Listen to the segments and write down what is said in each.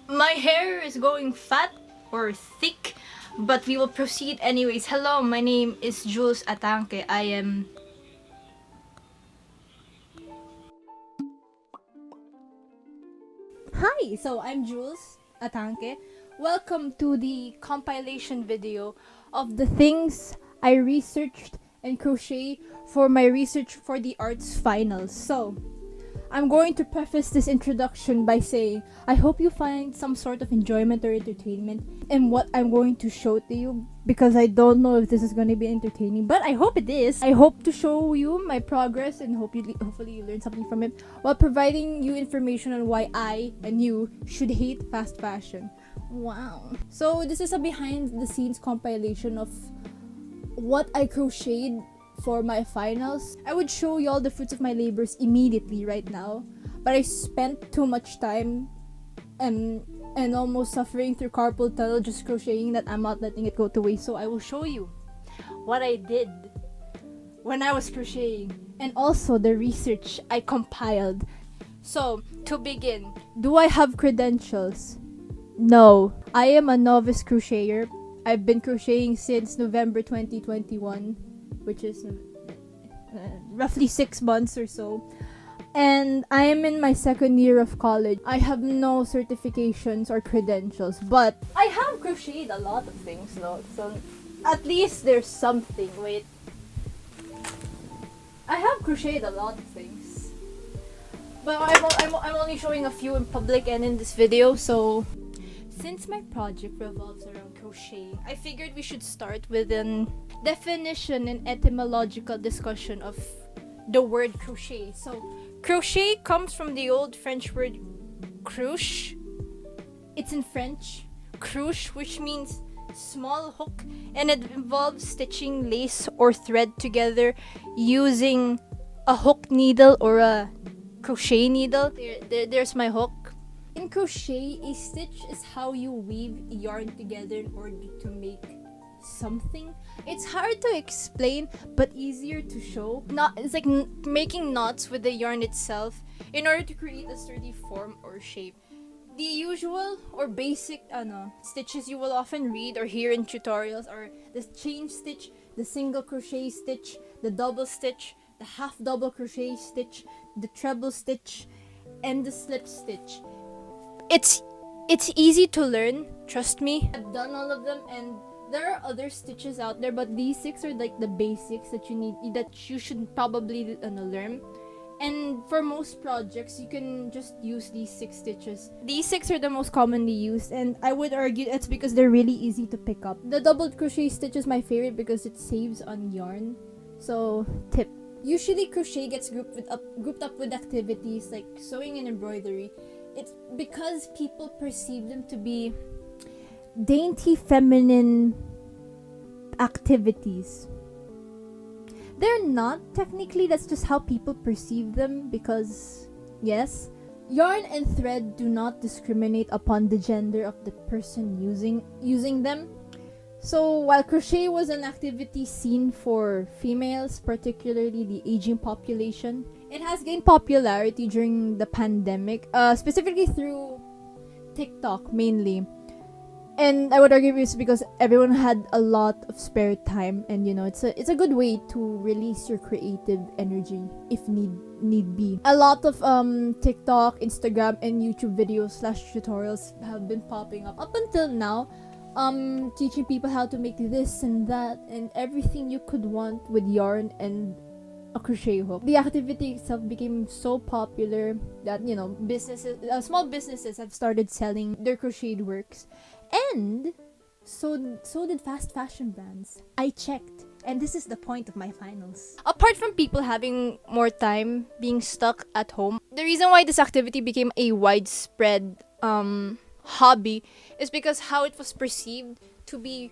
My hair is going fat or thick, but we will proceed anyways. Hello, my name is Joules Lullaby. I am... Hi, so I'm Joules Lullaby. Welcome to the compilation video of the things I researched and crochet for my research for the arts finals. So, I'm going to preface this introduction by saying I hope you find some sort of enjoyment or entertainment in what I'm going to show to you, because I don't know if this is going to be entertaining, but I hope it is. I hope to show you my progress and hopefully you learn something from it, while providing you information on why I and you should hate fast fashion. Wow. So this is a behind the scenes compilation of what I crocheted for my finals. I would show y'all the fruits of my labors immediately right now, but I spent too much time and almost suffering through carpal tunnel just crocheting that I'm not letting it go to waste. So I will show you what I did when I was crocheting and also the research I compiled. So to begin, do I have credentials? No, I am a novice crocheter. I've been crocheting since November 2021, which is roughly 6 months or so. And I am in my second year of college. I have no certifications or credentials, but I have crocheted a lot of things, though. So at least there's something. Wait. I have crocheted a lot of things. But I'm only showing a few in public and in this video, so... Since my project revolves around crocheting, I figured we should start with an definition and etymological discussion of the word crochet. So, crochet comes from the old French word cruche. It's in French, cruche, which means small hook, and it involves stitching lace or thread together using a hook needle or a crochet needle. There's my hook. In crochet, a stitch is how you weave yarn together in order to make something. It's hard to explain, but easier to show. It's like making knots with the yarn itself in order to create a sturdy form or shape. The usual or basic stitches you will often read or hear in tutorials are the chain stitch, the single crochet stitch, the double stitch, the half double crochet stitch, the treble stitch, and the slip stitch. It's easy to learn, trust me. I've done all of them, and there are other stitches out there, but these 6 are like the basics that you should probably learn. And for most projects, you can just use these 6 stitches. These 6 are the most commonly used, and I would argue it's because they're really easy to pick up. The double crochet stitch is my favorite because it saves on yarn. So, tip. Usually crochet gets grouped up with activities like sewing and embroidery. It's because people perceive them to be dainty feminine activities. They're not technically, that's just how people perceive them, because yes, yarn and thread do not discriminate upon the gender of the person using them. So while crochet was an activity seen for females, particularly the aging population, it has gained popularity during the pandemic, specifically through TikTok mainly. And I would argue it's because everyone had a lot of spare time, and it's a good way to release your creative energy if need be. A lot of TikTok, Instagram, and YouTube videos / tutorials have been popping up until now, teaching people how to make this and that and everything you could want with yarn and a crochet hook. The activity itself became so popular that small businesses have started selling their crocheted works, and so did fast fashion brands. I checked, and this is the point of my finals. Apart from people having more time being stuck at home, the reason why this activity became a widespread hobby is because how it was perceived to be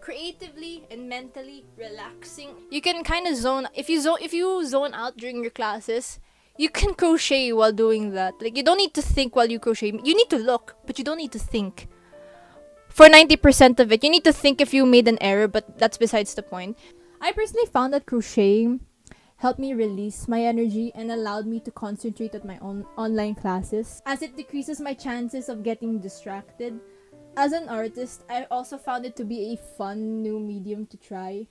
creatively and mentally relaxing. You can kind of if you zone out during your classes, you can crochet while doing that. Like, you don't need to think while you crochet. You need to look, but you don't need to think. For 90% of it, you need to think if you made an error, but that's besides the point. I personally found that crocheting helped me release my energy and allowed me to concentrate on my own online classes, as it decreases my chances of getting distracted. As an artist, I also found it to be a fun new medium to try,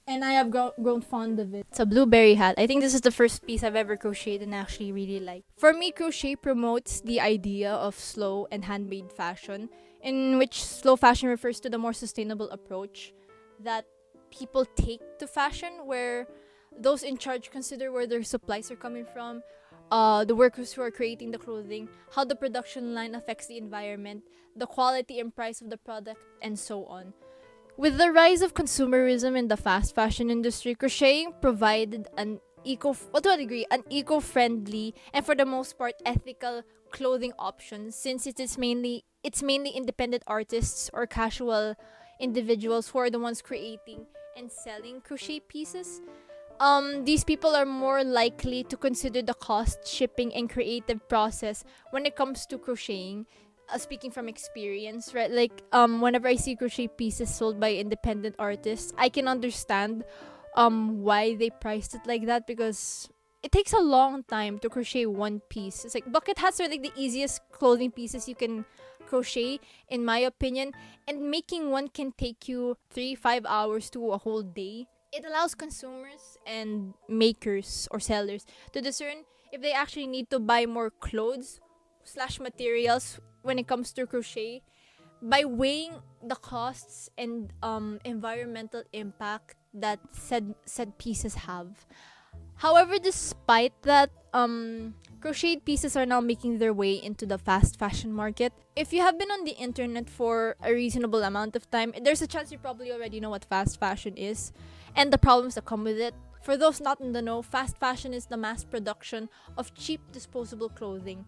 and I have grown fond of it. It's a blueberry hat. I think this is the first piece I've ever crocheted and actually really like. For me, crochet promotes the idea of slow and handmade fashion, in which slow fashion refers to the more sustainable approach that people take to fashion, where those in charge consider where their supplies are coming from, the workers who are creating the clothing, how the production line affects the environment, the quality and price of the product, and so on. With the rise of consumerism in the fast fashion industry, crocheting provided an eco-friendly and for the most part ethical clothing option, since it's mainly independent artists or casual individuals who are the ones creating and selling crochet pieces. These people are more likely to consider the cost, shipping, and creative process when it comes to crocheting. Speaking from experience, right? Like, whenever I see crochet pieces sold by independent artists, I can understand why they priced it like that, because it takes a long time to crochet one piece. It's like bucket hats are like the easiest clothing pieces you can crochet, in my opinion, and making one can take you 3-5 hours to a whole day. It allows consumers and makers or sellers to discern if they actually need to buy more clothes / materials when it comes to crochet by weighing the costs and environmental impact that said pieces have. However, despite that, crocheted pieces are now making their way into the fast fashion market. If you have been on the internet for a reasonable amount of time, there's a chance you probably already know what fast fashion is and the problems that come with it. For those not in the know, fast fashion is the mass production of cheap disposable clothing.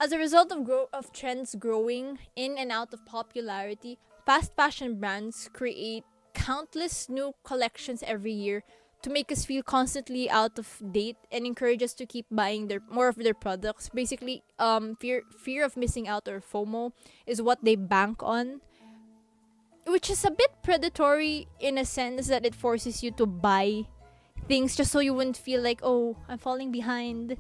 As a result of trends growing in and out of popularity, fast fashion brands create countless new collections every year to make us feel constantly out of date and encourage us to keep buying more of their products. Basically, fear of missing out, or FOMO, is what they bank on, which is a bit predatory in a sense that it forces you to buy things just so you wouldn't feel like, oh, I'm falling behind.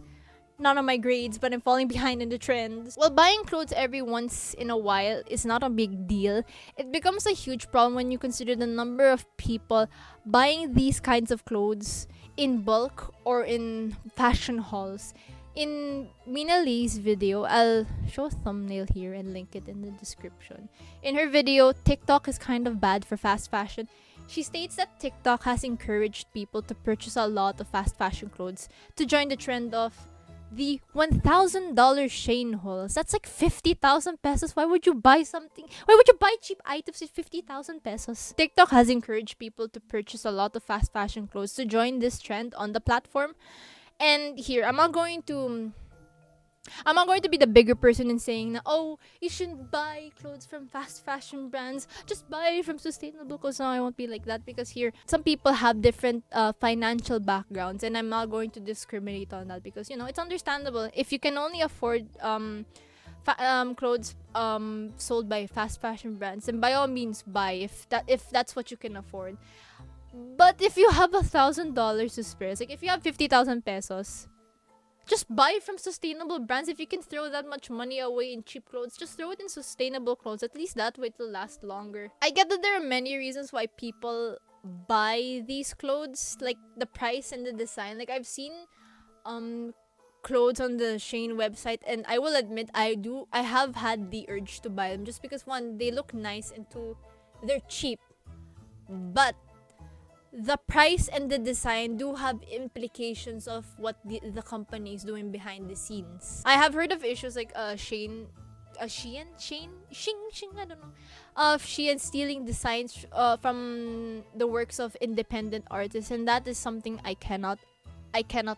Not on my grades, but I'm falling behind in the trends. While buying clothes every once in a while is not a big deal, it becomes a huge problem when you consider the number of people buying these kinds of clothes in bulk or in fashion halls. In Mina Lee's video, I'll show a thumbnail here and link it in the description. In her video, TikTok is kind of bad for fast fashion. She states that TikTok has encouraged people to purchase a lot of fast fashion clothes to join the trend of the $1,000 Shane hauls. That's like 50,000 pesos. Why would you buy cheap items with 50,000 pesos? TikTok has encouraged people to purchase a lot of fast fashion clothes to join this trend on the platform. And here, I'm not going to be the bigger person in saying na, oh, you shouldn't buy clothes from fast fashion brands. Just buy from sustainable clothes. No, I won't be like that, because here, some people have different financial backgrounds, and I'm not going to discriminate on that, because, it's understandable. If you can only afford clothes sold by fast fashion brands, then by all means buy if that's what you can afford. But if you have $1,000 to spare, like if you have 50,000 pesos, just buy from sustainable brands. If you can throw that much money away in cheap clothes, just throw it in sustainable clothes. At least that way it will last longer. I get that there are many reasons why people buy these clothes, like the price and the design. Like, I've seen clothes on the Shein website, and I will admit I have had the urge to buy them, just because, one, they look nice, and two, they're cheap. But the price and the design do have implications of what the company is doing behind the scenes. I have heard of issues like Shein, I don't know, of Shein stealing designs from the works of independent artists, and that is something I cannot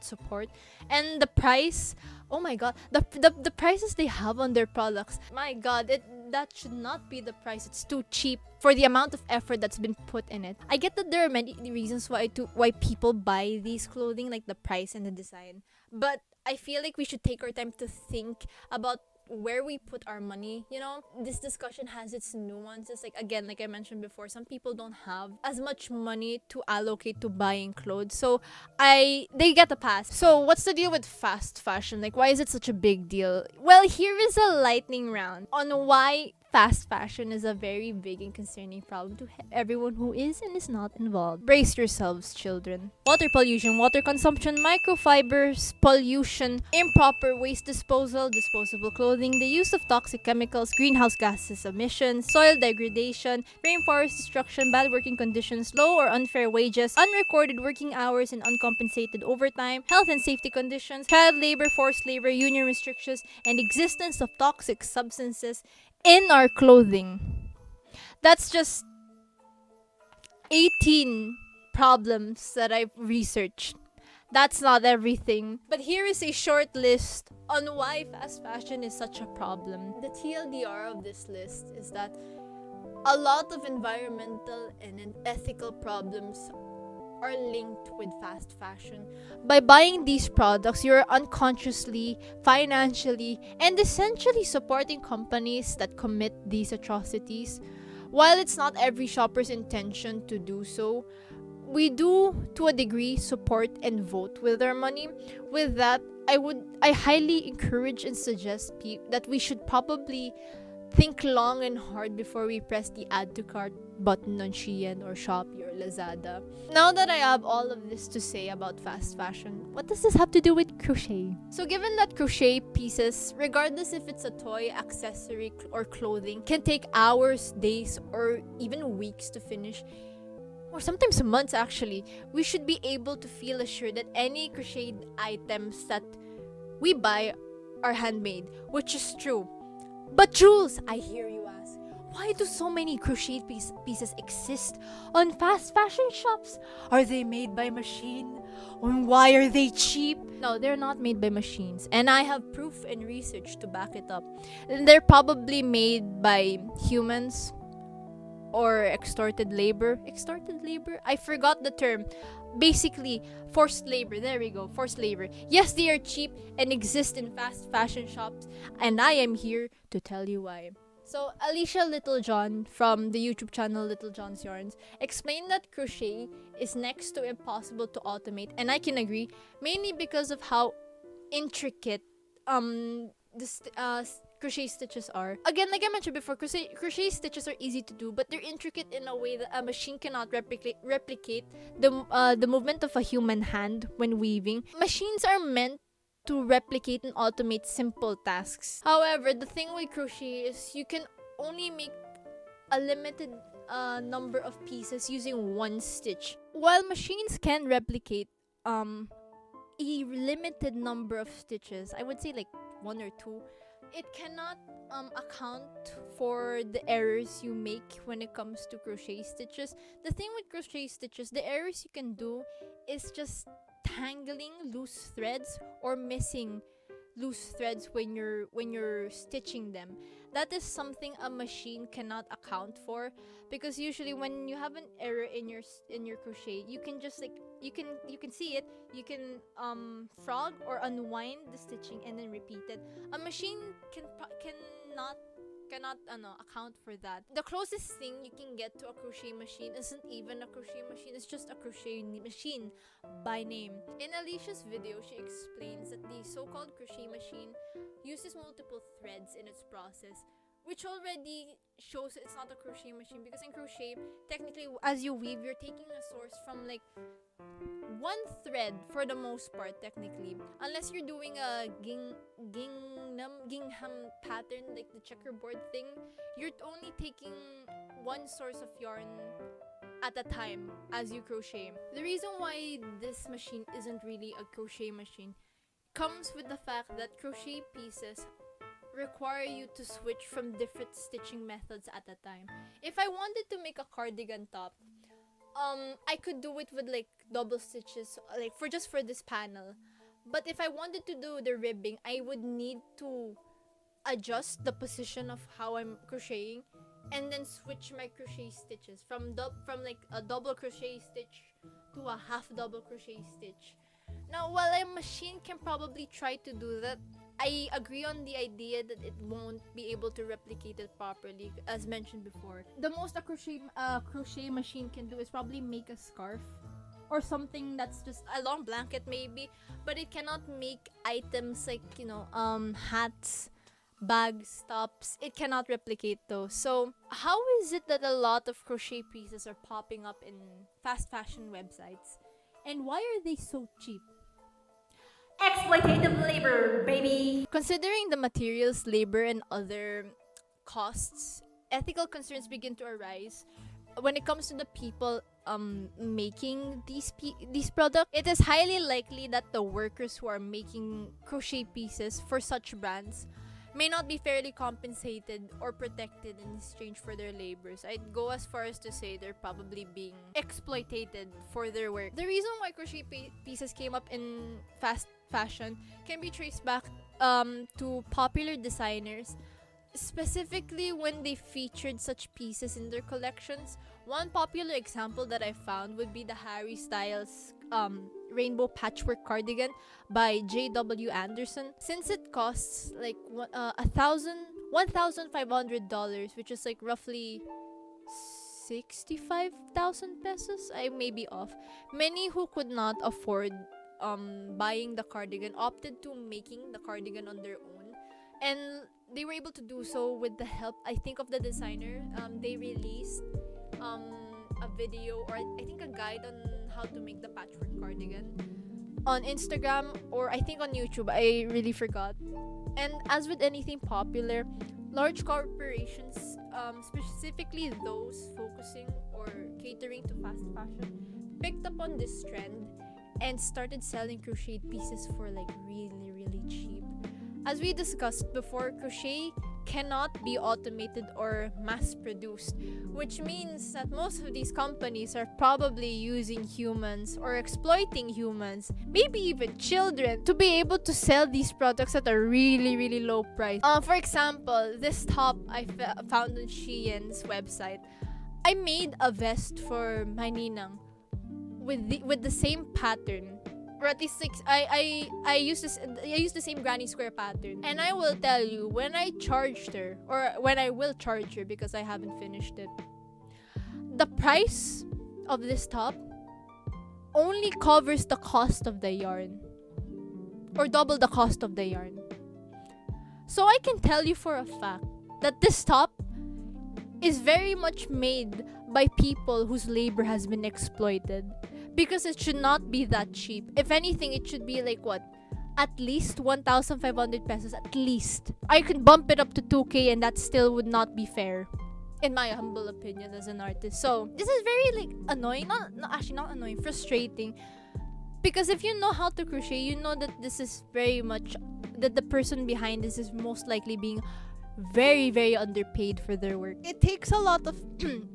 support. And the price, oh my god, the prices they have on their products, my god, that should not be the price. It's too cheap for the amount of effort that's been put in it. I get that there are many reasons why people buy these clothing, like the price and the design, but I feel like we should take our time to think about where we put our money, you know? This discussion has its nuances. Like, again, like I mentioned before, some people don't have as much money to allocate to buying clothes. So they get a pass. So what's the deal with fast fashion? Like, why is it such a big deal? Well, here is a lightning round on why fast fashion is a very big and concerning problem to everyone who is and is not involved. Brace yourselves, children. Water pollution, water consumption, microfibers, pollution, improper waste disposal, disposable clothing, the use of toxic chemicals, greenhouse gases emissions, soil degradation, rainforest destruction, bad working conditions, low or unfair wages, unrecorded working hours and uncompensated overtime, health and safety conditions, child labor, forced labor, union restrictions, and existence of toxic substances in our clothing. That's just 18 problems that I've researched. That's not everything. But here is a short list on why fast fashion is such a problem. The TLDR of this list is that a lot of environmental and ethical problems are linked with fast fashion. By buying these products, you're unconsciously, financially, and essentially supporting companies that commit these atrocities. While it's not every shopper's intention to do so, we do, to a degree, support and vote with our money. With that, I highly encourage and suggest that we should probably think long and hard before we press the add to cart button on Shein or Shopee or Lazada. Now that I have all of this to say about fast fashion, what does this have to do with crochet? So given that crochet pieces, regardless if it's a toy, accessory, or clothing, can take hours, days, or even weeks to finish, or sometimes months actually, we should be able to feel assured that any crocheted items that we buy are handmade, which is true. But Joules, I hear you ask, why do so many crocheted pieces exist on fast fashion shops? Are they made by machine? And why are they cheap? No, they're not made by machines. And I have proof and research to back it up. And they're probably made by humans or extorted labor. Extorted labor? I forgot the term. Basically, forced labor. There we go. Forced labor. Yes, they are cheap and exist in fast fashion shops, and I am here to tell you why. So, Alicia Littlejohn from the YouTube channel Little John's Yarns explained that crochet is next to impossible to automate, and I can agree, mainly because of how intricate crochet stitches are. Again, like I mentioned before, crochet stitches are easy to do, but they're intricate in a way that a machine cannot replicate the movement of a human hand when weaving. Machines are meant to replicate and automate simple tasks. However, the thing with crochet is you can only make a limited number of pieces using one stitch. While machines can replicate a limited number of stitches, I would say like one or two, it cannot account for the errors you make when it comes to crochet stitches. The thing with crochet stitches, the errors you can do is just tangling loose threads or missing loose threads when you're stitching them. That is something a machine cannot account for, because usually when you have an error in your crochet, you can just like you can see it, you can frog or unwind the stitching and then repeat it. A machine cannot account for that. The closest thing you can get to a crochet machine isn't even a crochet machine, it's just a crochet machine by name. In Alicia's video, she explains that the so-called crochet machine uses multiple threads in its process, which already shows it's not a crochet machine, because in crochet, technically, as you weave, you're taking a source from like one thread for the most part, technically, unless you're doing a gingham pattern, like the checkerboard thing. You're only taking one source of yarn at a time as you crochet. The reason why this machine isn't really a crochet machine comes with the fact that crochet pieces require you to switch from different stitching methods at a time. If I wanted to make a cardigan top, I could do it with like double stitches, like for this panel. But if I wanted to do the ribbing, I would need to adjust the position of how I'm crocheting and then switch my crochet stitches from like a double crochet stitch to a half double crochet stitch. Now, while a machine can probably try to do that, I agree on the idea that it won't be able to replicate it properly, as mentioned before. The most a crochet machine can do is probably make a scarf or something that's just a long blanket maybe, but it cannot make items like, hats, bags, tops. It cannot replicate those. So how is it that a lot of crochet pieces are popping up in fast fashion websites, and why are they so cheap? Exploitative labor, baby! Considering the materials, labor, and other costs, ethical concerns begin to arise when it comes to the people making these products. It is highly likely that the workers who are making crochet pieces for such brands may not be fairly compensated or protected in exchange for their labors. I'd go as far as to say they're probably being exploited for their work. The reason why crochet pieces came up in fast fashion can be traced back to popular designers, specifically when they featured such pieces in their collections. One popular example that I found would be the Harry Styles rainbow patchwork cardigan by J.W. Anderson. Since it costs like $1,500, which is like roughly 65,000 pesos, I may be off. Many who could not afford buying the cardigan opted to making the cardigan on their own, and they were able to do so with the help, I think, of the designer. They released a video, or I think a guide on how to make the patchwork cardigan on Instagram, or I think on YouTube. I really forgot. And as with anything popular, large corporations, specifically those focusing or catering to fast fashion, picked up on this trend and started selling crocheted pieces for like really, really cheap. As we discussed before, crochet cannot be automated or mass-produced, which means that most of these companies are probably using humans or exploiting humans, maybe even children, to be able to sell these products at a really, really low price. For example, this top I found on Shein's website. I made a vest for my ninang with the same pattern, or at least I used the same granny square pattern. And I will tell you, when I charged her, or when I will charge her because I haven't finished it, the price of this top only covers the cost of the yarn, or double the cost of the yarn. So I can tell you for a fact that this top is very much made by people whose labor has been exploited, because it should not be that cheap. If anything, it should be like what? At least 1,500 pesos, at least. I could bump it up to 2K and that still would not be fair, in my humble opinion as an artist. So this is very like annoying, not annoying, frustrating. Because if you know how to crochet, you know that this is very much, that the person behind this is most likely being very, very underpaid for their work. It takes a lot of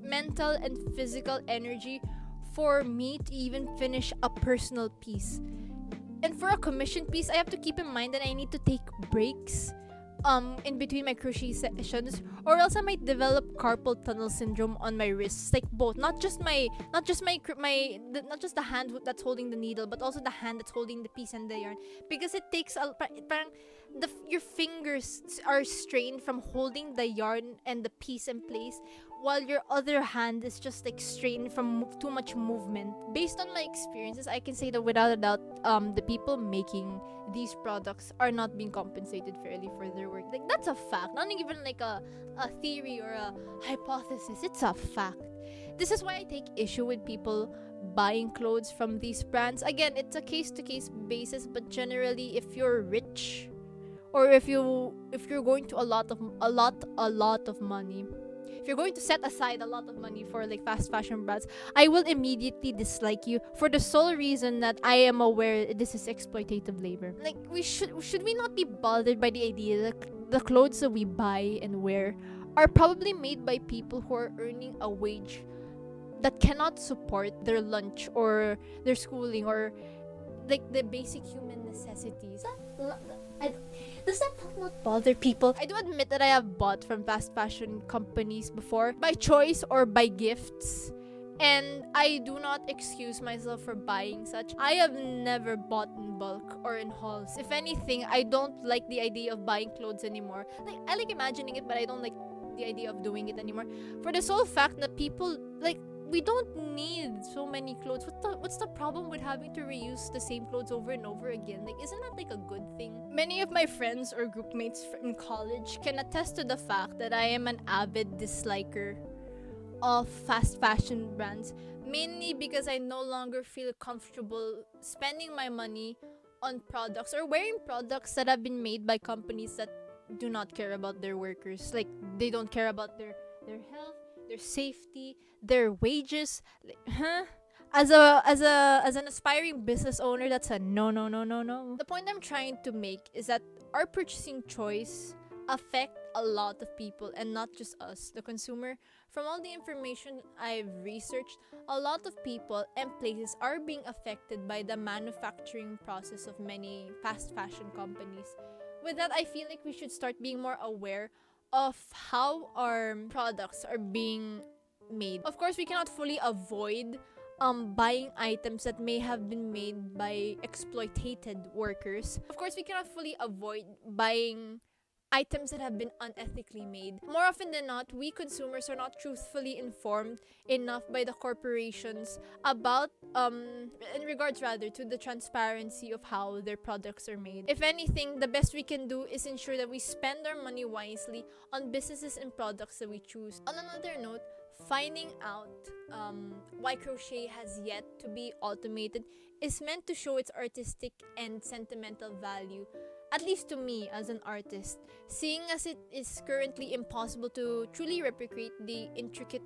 mental and physical energy for me to even finish a personal piece. And for a commission piece, I have to keep in mind that I need to take breaks in between my crochet sessions, or else I might develop carpal tunnel syndrome on my wrists, like both, not just the hand that's holding the needle, but also the hand that's holding the piece and the yarn, because it takes your fingers are strained from holding the yarn and the piece in place, while your other hand is just like strained from too much movement. Based on my experiences, I can say that without a doubt, the people making these products are not being compensated fairly for their work. Like, that's a fact, not even like a theory or a hypothesis. It's a fact. This is why I take issue with people buying clothes from these brands. Again, it's a case-to-case basis, but generally, if you're rich, or if you're going to a lot of money, if you're going to set aside a lot of money for like fast fashion brands, I will immediately dislike you for the sole reason that I am aware this is exploitative labor. Like, should we not be bothered by the idea that the clothes that we buy and wear are probably made by people who are earning a wage that cannot support their lunch or their schooling or like the basic human necessities? Does that not bother people? I do admit that I have bought from fast fashion companies before, by choice or by gifts. And I do not excuse myself for buying such. I have never bought in bulk or in hauls. If anything, I don't like the idea of buying clothes anymore. Like, I like imagining it, but I don't like the idea of doing it anymore. For the sole fact that people, like, we don't need so many clothes. What's the problem with having to reuse the same clothes over and over again? Like, isn't that like a good thing? Many of my friends or group mates in college can attest to the fact that I am an avid disliker of fast fashion brands, mainly because I no longer feel comfortable spending my money on products or wearing products that have been made by companies that do not care about their workers. Like, they don't care about their health, their safety, their wages. Like, huh? As an aspiring business owner, that's a no. The point I'm trying to make is that our purchasing choice affect a lot of people and not just us, the consumer. From all the information I've researched, a lot of people and places are being affected by the manufacturing process of many fast fashion companies. With that, I feel like we should start being more aware of how our products are being made. Of course, we cannot fully avoid buying items that may have been made by exploited workers. Of course, we cannot fully avoid buying items that have been unethically made. More often than not, we consumers are not truthfully informed enough by the corporations about in regards rather to the transparency of how their products are made. If anything, the best we can do is ensure that we spend our money wisely on businesses and products that we choose. On another note, finding out why crochet has yet to be automated is meant to show its artistic and sentimental value, at least to me as an artist, seeing as it is currently impossible to truly replicate the intricate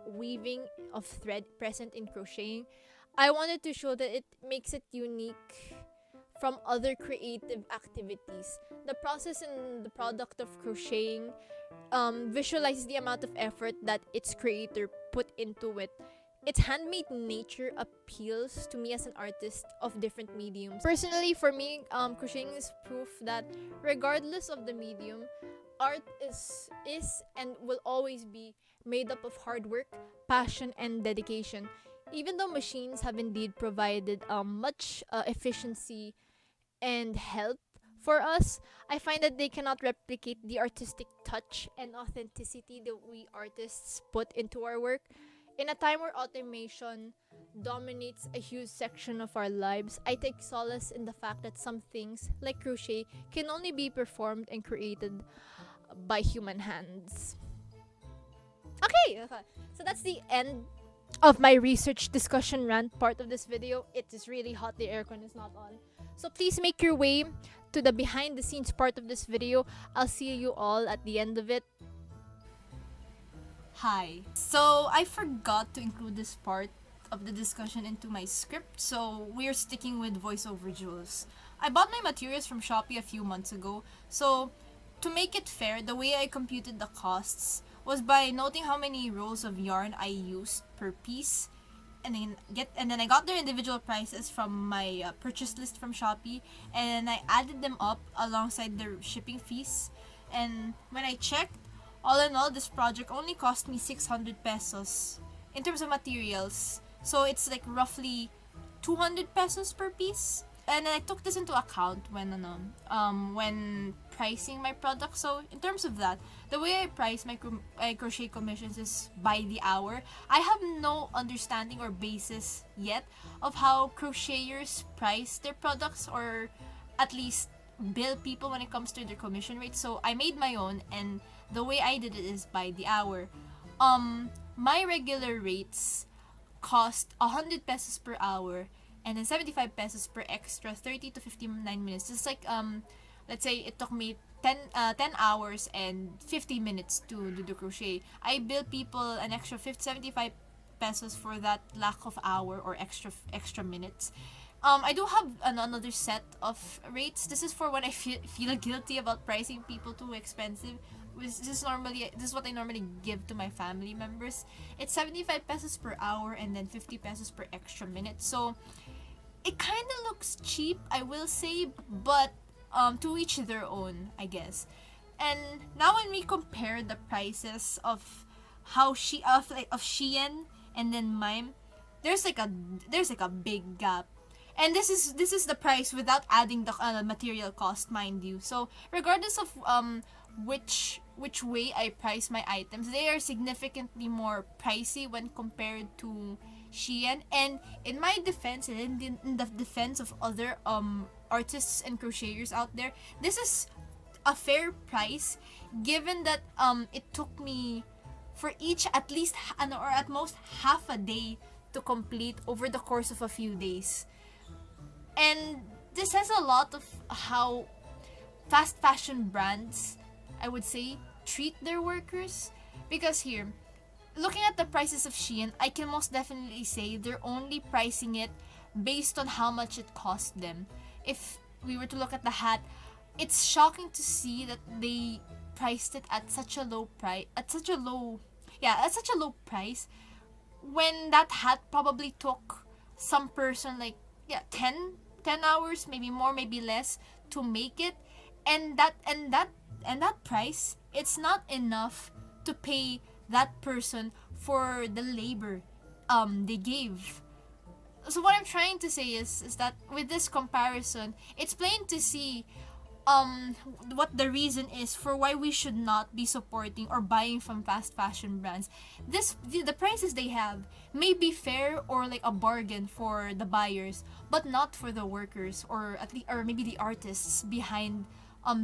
weaving of thread present in crocheting. I wanted to show that it makes it unique from other creative activities. The process and the product of crocheting visualizes the amount of effort that its creator put into it. Its handmade nature appeals to me as an artist of different mediums. Personally, for me, crocheting is proof that regardless of the medium, art is and will always be made up of hard work, passion, and dedication. Even though machines have indeed provided much efficiency and help for us, I find that they cannot replicate the artistic touch and authenticity that we artists put into our work. In a time where automation dominates a huge section of our lives, I take solace in the fact that some things, like crochet, can only be performed and created by human hands. Okay, so that's the end of my research discussion rant part of this video. It is really hot, the aircon is not on. So please make your way to the behind the scenes part of this video. I'll see you all at the end of it. Hi. So I forgot to include this part of the discussion into my script, so we're sticking with voiceover Joules. I bought my materials from Shopee a few months ago, so to make it fair, the way I computed the costs was by noting how many rolls of yarn I used per piece, and then I got their individual prices from my purchase list from Shopee, and I added them up alongside their shipping fees. And when I checked, all in all, this project only cost me 600 pesos in terms of materials. So it's like roughly 200 pesos per piece. And I took this into account when pricing my product. So in terms of that, the way I price my crochet commissions is by the hour. I have no understanding or basis yet of how crocheters price their products, or at least bill people when it comes to their commission rate. So I made my own, and the way I did it is by the hour. My regular rates cost 100 pesos per hour, and then 75 pesos per extra 30 to 59 minutes. Just like let's say it took me 10 hours and 50 minutes to do the crochet. I bill people an extra 75 pesos for that lack of hour or extra minutes. I do have another set of rates. This is for when I feel guilty about pricing people too expensive. This is what I normally give to my family members. It's 75 pesos per hour and then 50 pesos per extra minute. So it kind of looks cheap, I will say, but to each their own, I guess. And now when we compare the prices of Shein and then mine, there's like a big gap. And this is the price without adding the material cost, mind you. So regardless of which way I price my items, they are significantly more pricey when compared to Shein. And in my defense, and in the defense of other artists and crocheters out there, this is a fair price, given that it took me for each at least or at most half a day to complete over the course of a few days. And this says a lot of how fast fashion brands, I would say, treat their workers. Because here, looking at the prices of Shein, I can most definitely say they're only pricing it based on how much it cost them. If we were to look at the hat, it's shocking to see that they priced it at such a low price, at such a low price, when that hat probably took some person like 10 hours, maybe more, maybe less, to make it. And that price, it's not enough to pay that person for the labor they gave. So what I'm trying to say is that with this comparison, it's plain to see what the reason is for why we should not be supporting or buying from fast fashion brands. The prices they have may be fair or like a bargain for the buyers, but not for the workers, or at least, or maybe the artists behind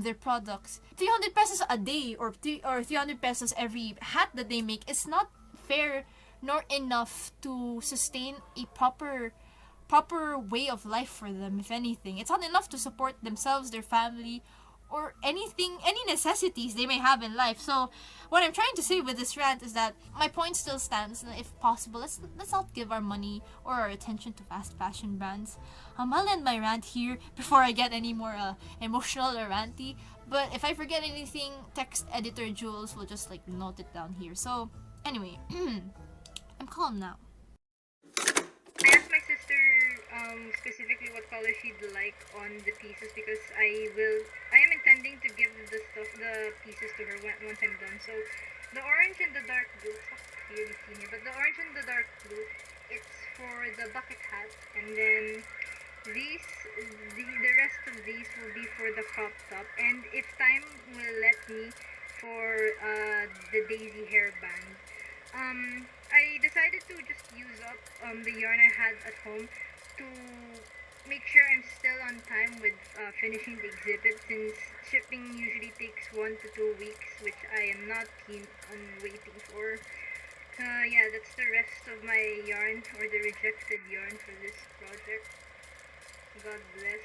their products. 300 pesos a day, or 300 pesos every hat that they make, is not fair nor enough to sustain a proper way of life for them. If anything, it's not enough to support themselves, their family, or any necessities they may have in life. So what I'm trying to say with this rant is that my point still stands. If possible, let's not give our money or our attention to fast fashion brands. I'll end my rant here before I get any more emotional or ranty. But if I forget anything, text editor Jules will just like note it down here. So anyway, I'm calm now. I asked my sister specifically what color she'd like on the pieces, because I am intending to give the pieces to her once I'm done. So the orange and the dark blue, it's not clearly seen here, but the orange and the dark blue, it's for the bucket hat, and then the rest of these will be for the crop top, and if time will let me, for the daisy hairband. I decided to just use up the yarn I had at home to make sure I'm still on time with finishing the exhibit, since shipping usually takes 1 to 2 weeks, which I am not keen on waiting for. That's the rest of my yarn, or the rejected yarn, for this project. God bless.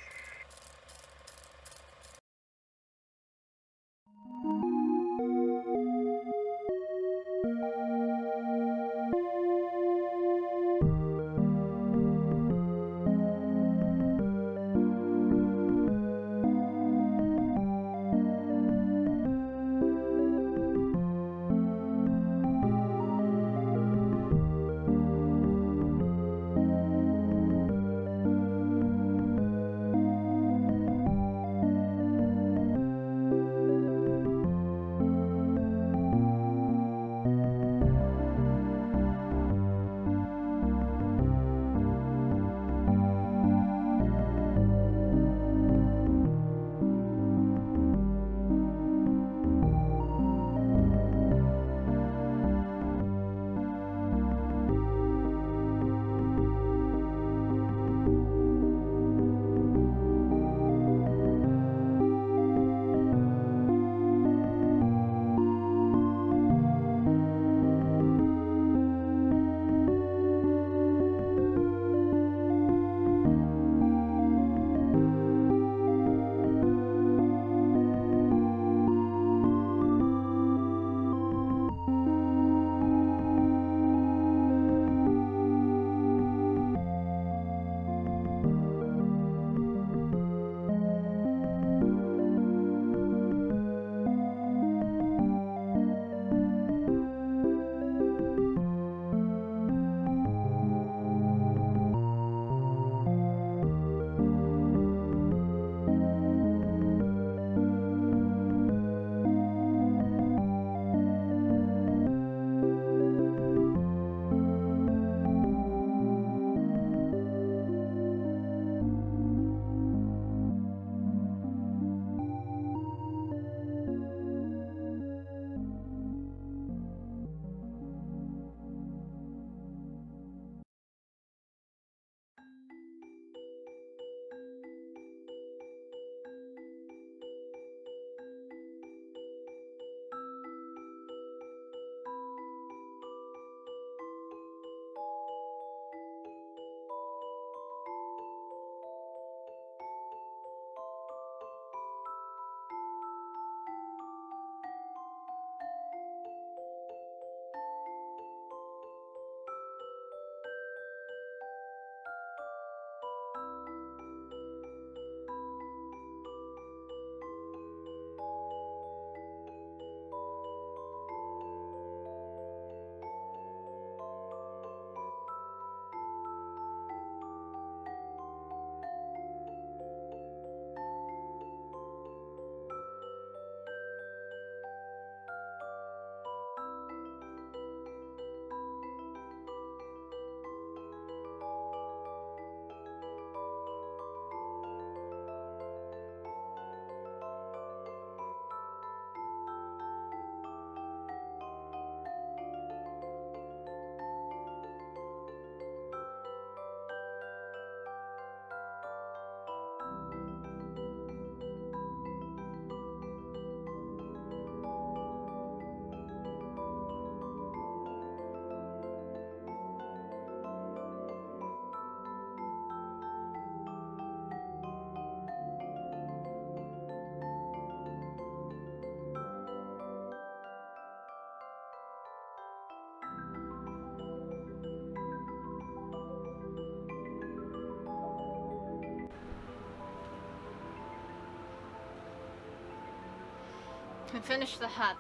I finished the hat.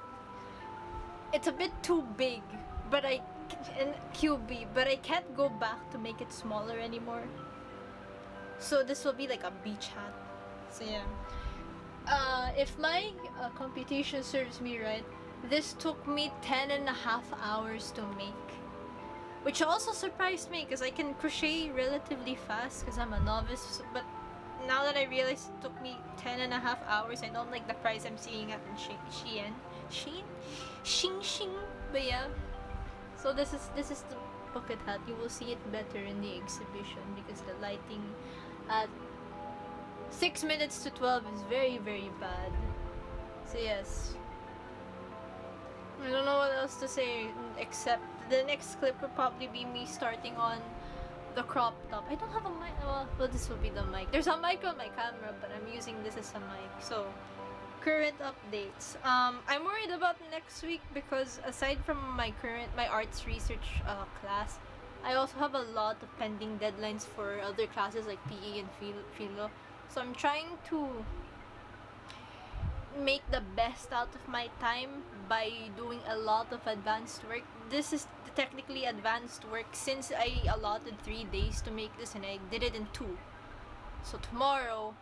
It's a bit too big, but and QB, but I can't go back to make it smaller anymore. So this will be like a beach hat. So yeah. If my computation serves me right, this took me 10.5 hours to make. Which also surprised me because I can crochet relatively fast because I'm a novice. But now that I realize it took me 10.5 hours, I don't like the price I'm seeing at Shein. Shing. But yeah. So this is the bucket hat. You will see it better in the exhibition because the lighting at 6 minutes to 12 is very, very bad. So yes. I don't know what else to say except the next clip will probably be me starting on the crop top. I don't have a mic. Well, this will be the mic. There's a mic on my camera, but I'm using this as a mic. So, current updates. I'm worried about next week because aside from my arts research class, I also have a lot of pending deadlines for other classes like PE and philo. So I'm trying to make the best out of my time by doing a lot of advanced work. This is technically advanced work since I allotted 3 days to make this and I did it in 2. So tomorrow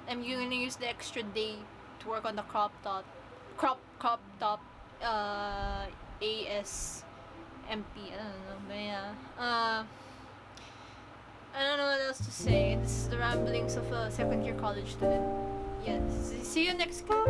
I'm gonna use the extra day to work on the crop top ASMP. I don't know, but yeah. I don't know what else to say. This is the ramblings of a second year college student. Yes. See you next clip.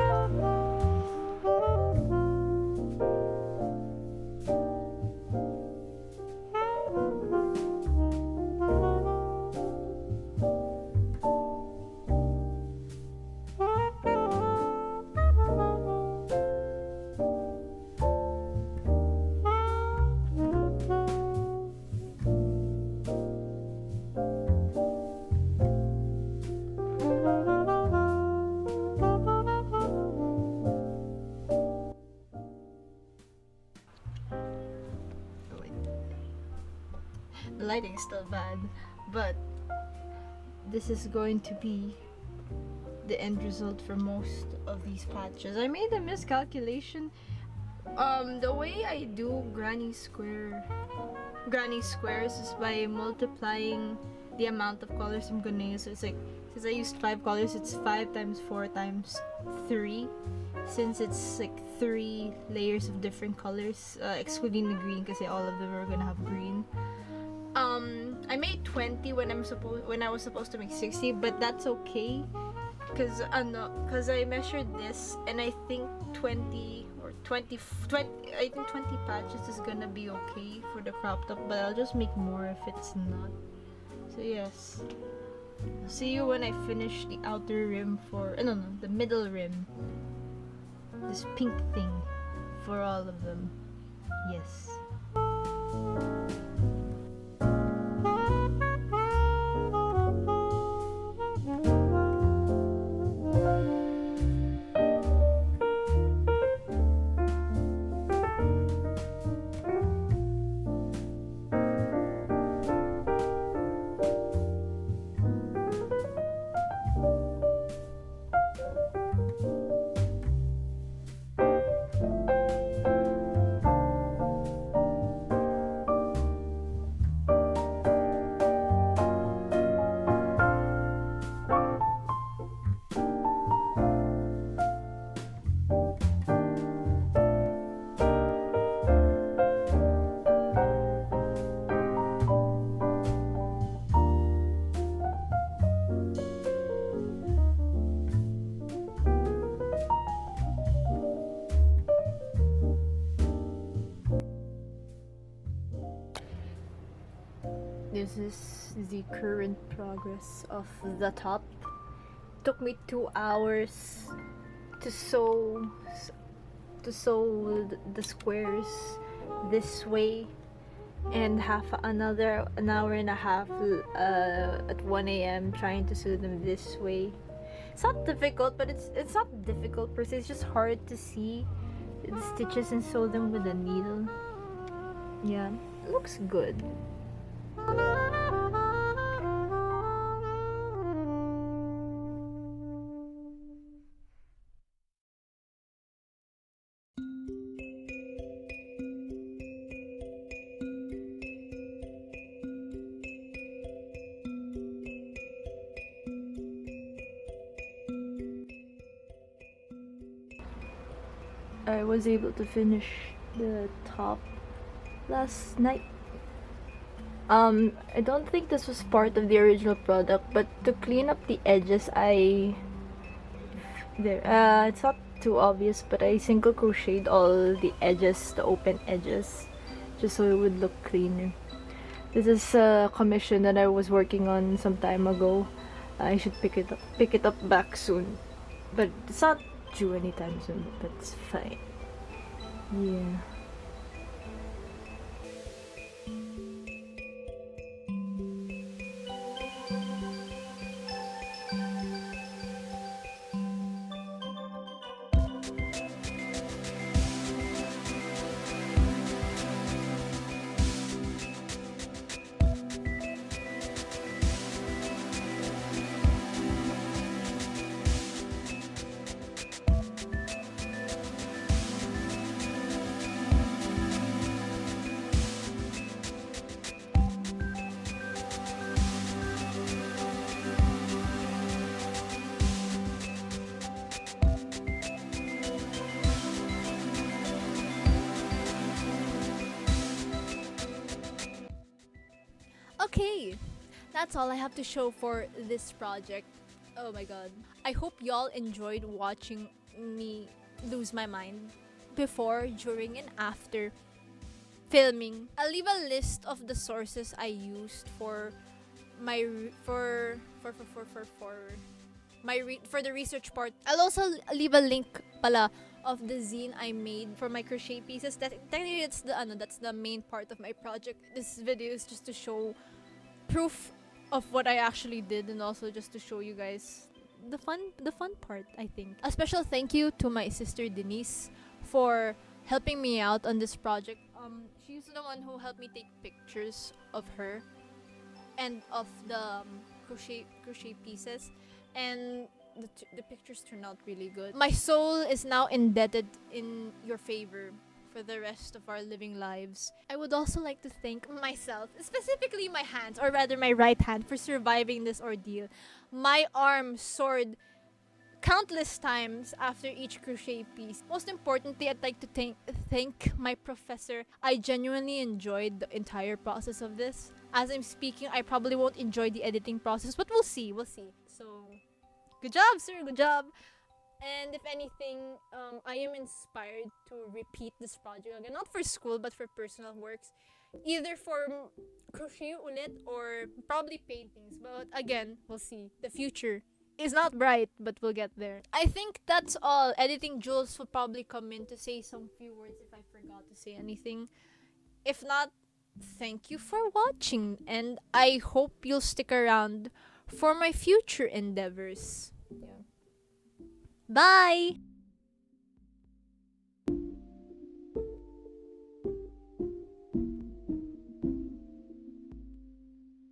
The lighting is still bad, but this is going to be the end result for most of these patches. I made a miscalculation. The way I do granny squares is by multiplying the amount of colors I'm gonna use. So it's like, since I used 5 colors, it's 5 times 4 times 3. Since it's like 3 layers of different colors, excluding the green, because all of them are gonna have green. I made 20 when I was supposed to make 60, but that's okay, cause I measured this and I think 20 patches is gonna be okay for the crop top, but I'll just make more if it's not. So yes, I'll see you when I finish the outer rim the middle rim. This pink thing for all of them. Yes. This is the current progress of the top. It took me 2 hours to sew the squares this way, and an hour and a half at 1 a.m. trying to sew them this way. It's not difficult, but it's not difficult per se. It's just hard to see the stitches and sew them with a needle. Yeah, it looks good. I was able to finish the top last night. I don't think this was part of the original product, but to clean up the edges, it's not too obvious, but I single crocheted all the edges, the open edges, just so it would look cleaner. This is a commission that I was working on some time ago. I should pick it up back soon, but it's not due anytime soon. But that's fine. Yeah. Okay, that's all I have to show for this project. Oh my god. I hope y'all enjoyed watching me lose my mind before, during, and after filming. I'll leave a list of the sources I used for my for the research part. I'll also leave a link pala of the zine I made for my crochet pieces. That technically that's the main part of my project. This video is just to show proof of what I actually did, and also just to show you guys the fun part, I think. A special thank you to my sister Denise for helping me out on this project. She's the one who helped me take pictures of her and of the crochet pieces, and the pictures turned out really good. My soul is now indebted in your favor for the rest of our living lives. I would also like to thank myself, specifically my hands, or rather my right hand, for surviving this ordeal. My arm soared countless times after each crochet piece. Most importantly, I'd like to thank my professor. I genuinely enjoyed the entire process of this. As I'm speaking, I probably won't enjoy the editing process, but we'll see. So, good job, sir. Good job. And if anything, I am inspired to repeat this project again. Not for school, but for personal works. Either for crochet ulit or probably paintings. But again, we'll see. The future is not bright, but we'll get there. I think that's all. Editing Joules will probably come in to say some few words if I forgot to say anything. If not, thank you for watching, and I hope you'll stick around for my future endeavors. Yeah. Bye!